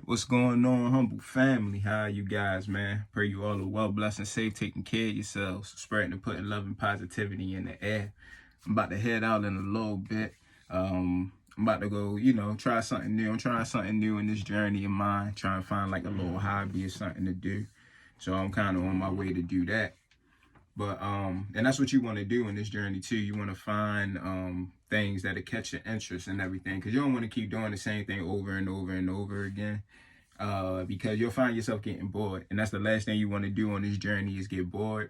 What's going on, humble family? How are you guys, man? Pray you all are well, blessed, and safe, taking care of yourselves, spreading and putting love and positivity in the air. I'm about to head out in a little bit. I'm about to go, try something new. I'm trying something new in this journey of mine, trying to find like a little hobby or something to do. So I'm kind of on my way to do that. But and that's what you want to do in this journey too. You want to find things that catch your interest and everything, because you don't want to keep doing the same thing over and over and over again. Because you'll find yourself getting bored, and that's the last thing you want to do on this journey is get bored,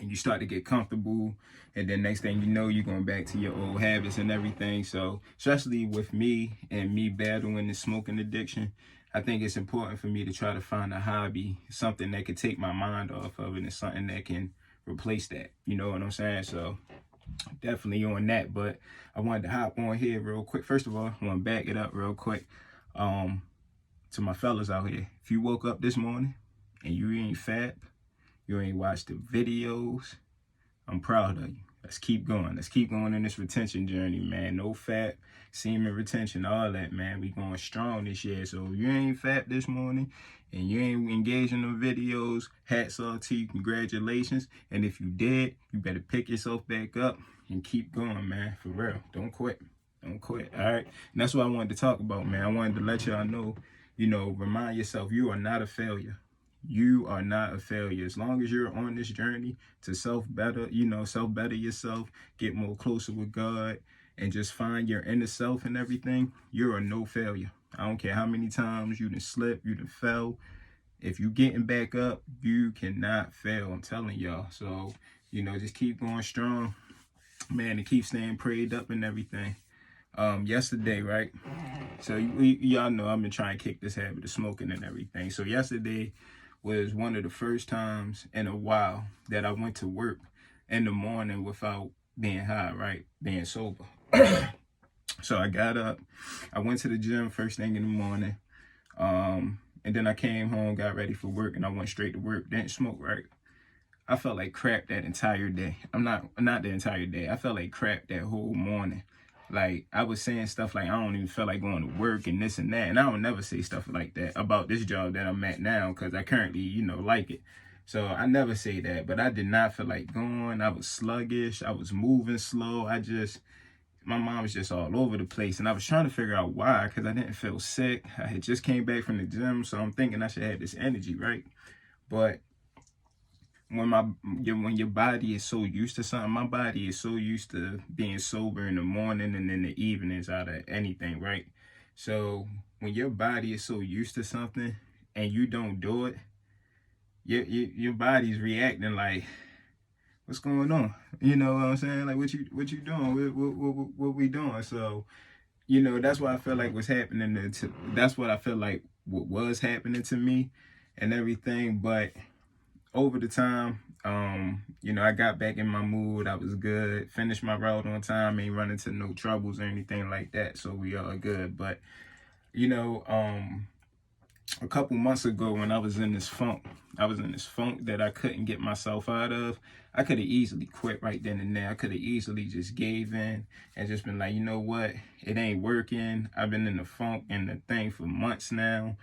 and you start to get comfortable, and then next thing you know, you're going back to your old habits and everything. So especially with me and me battling the smoking addiction, I think it's important for me to try to find a hobby, something that could take my mind off of it, and something that can replace that. You know what I'm saying? So definitely on that. But I wanted to hop on here real quick. First of all, I want to back it up real quick. To my fellas out here, if you woke up this morning and you ain't fat, you ain't watched the videos, I'm proud of you. Let's keep going. Let's keep going in this retention journey, man. No fat, semen retention, all that, man. We going strong this year. So if you ain't fat this morning and you ain't engaged in the videos, hats off to you, congratulations. And if you did, you better pick yourself back up and keep going, man. For real. Don't quit. Don't quit. All right. And that's what I wanted to talk about, man. I wanted to let y'all know, remind yourself you are not a failure. You are not a failure. As long as you're on this journey to self-better yourself, get more closer with God, and just find your inner self and everything, you are no failure. I don't care how many times you done slipped, you done fell. If you getting back up, you cannot fail. I'm telling y'all. So, just keep going strong, man, and keep staying prayed up and everything. Yesterday, right? So y'all know I've been trying to kick this habit of smoking and everything. So yesterday was one of the first times in a while that I went to work in the morning without being high, right? Being sober. So I got up, I went to the gym first thing in the morning, and then I came home, got ready for work, and I went straight to work. Didn't smoke, right? I felt like crap that entire day. Not the entire day. I felt like crap that whole morning. Like, I was saying stuff like, I don't even feel like going to work and this and that. And I don't never say stuff like that about this job that I'm at now, because I currently, like it. So I never say that. But I did not feel like going. I was sluggish. I was moving slow. My mom was just all over the place. And I was trying to figure out why, because I didn't feel sick. I had just came back from the gym. So I'm thinking I should have this energy, right? But when your body is so used to something, my body is so used to being sober in the morning and in the evenings out of anything, right? So when your body is so used to something and you don't do it, your body's reacting like, what's going on? You know what I'm saying? Like, what you doing? What we doing? So, that's what I feel like was happening that's what I feel like what was happening to me and everything. But over the time, I got back in my mood. I was good. Finished my route on time. Ain't run into no troubles or anything like that. So we are good. But, a couple months ago when I was in this funk that I couldn't get myself out of. I could have easily quit right then and there. I could have easily just gave in and just been like, you know what? It ain't working. I've been in the funk and the thing for months now.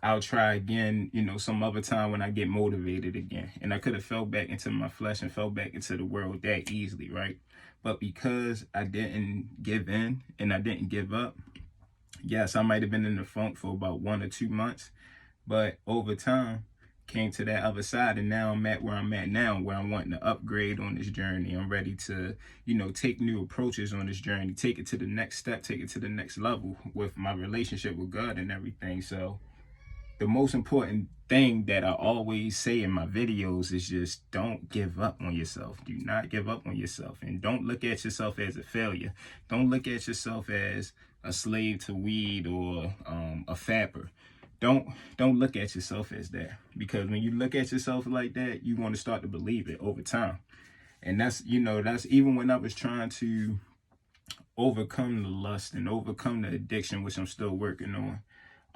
I'll try again, some other time when I get motivated again. And I could have fell back into my flesh and fell back into the world that easily, right? But because I didn't give in and I didn't give up, yes, I might have been in the funk for about 1 or 2 months, but over time, came to that other side, and now I'm at where I'm at now, where I'm wanting to upgrade on this journey. I'm ready to, take new approaches on this journey, take it to the next step, take it to the next level with my relationship with God and everything. So the most important thing that I always say in my videos is just don't give up on yourself. Do not give up on yourself, and don't look at yourself as a failure. Don't look at yourself as a slave to weed or a fapper. Don't look at yourself as that, because when you look at yourself like that, you want to start to believe it over time. And that's even when I was trying to overcome the lust and overcome the addiction, which I'm still working on.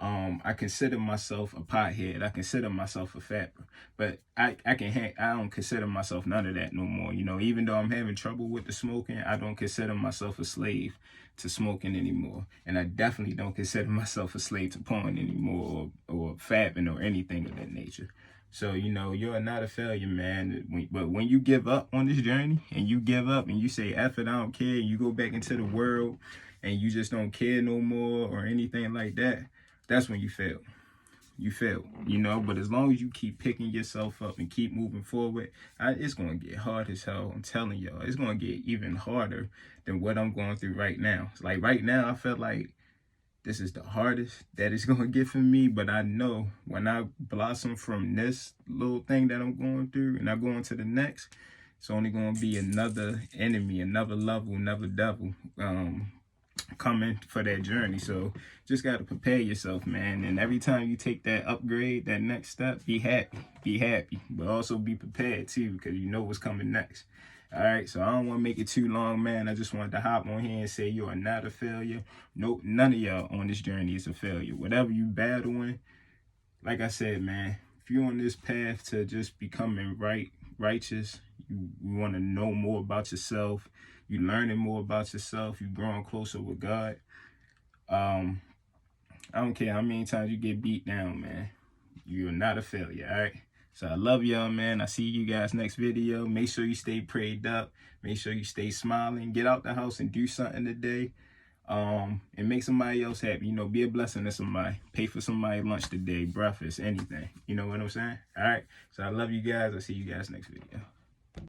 I consider myself a pothead. I consider myself a fapper, but I don't consider myself none of that no more. You know, even though I'm having trouble with the smoking, I don't consider myself a slave to smoking anymore. And I definitely don't consider myself a slave to porn anymore, or fapping or anything of that nature. So, you know, you're not a failure, man. But when you give up on this journey, and you give up and you say, F it, I don't care, and you go back into the world and you just don't care no more or anything like that, that's when you fail. You fail, you know. But as long as you keep picking yourself up and keep moving forward, it's going to get hard as hell. I'm telling y'all, it's going to get even harder than what I'm going through right now. Like right now, I feel like this is the hardest that it's going to get for me. But I know when I blossom from this little thing that I'm going through and I go into the next, it's only going to be another enemy, another level, another devil coming for that journey. So just got to prepare yourself, man. And every time you take that upgrade, that next step, be happy, but also be prepared too, because you know what's coming next. All right, so I don't want to make it too long, man. I just wanted to hop on here and say you are not a failure. Nope, none of y'all on this journey is a failure. Whatever you battling, like I said, man, if you're on this path to just becoming righteous, you want to know more about yourself, you learning more about yourself, you growing closer with God. I don't care how many times you get beat down, man. You're not a failure, all right? So I love y'all, man. I see you guys next video. Make sure you stay prayed up. Make sure you stay smiling. Get out the house and do something today. And make somebody else happy. You know, be a blessing to somebody. Pay for somebody lunch today, breakfast, anything. You know what I'm saying? All right. So I love you guys. I'll see you guys next video.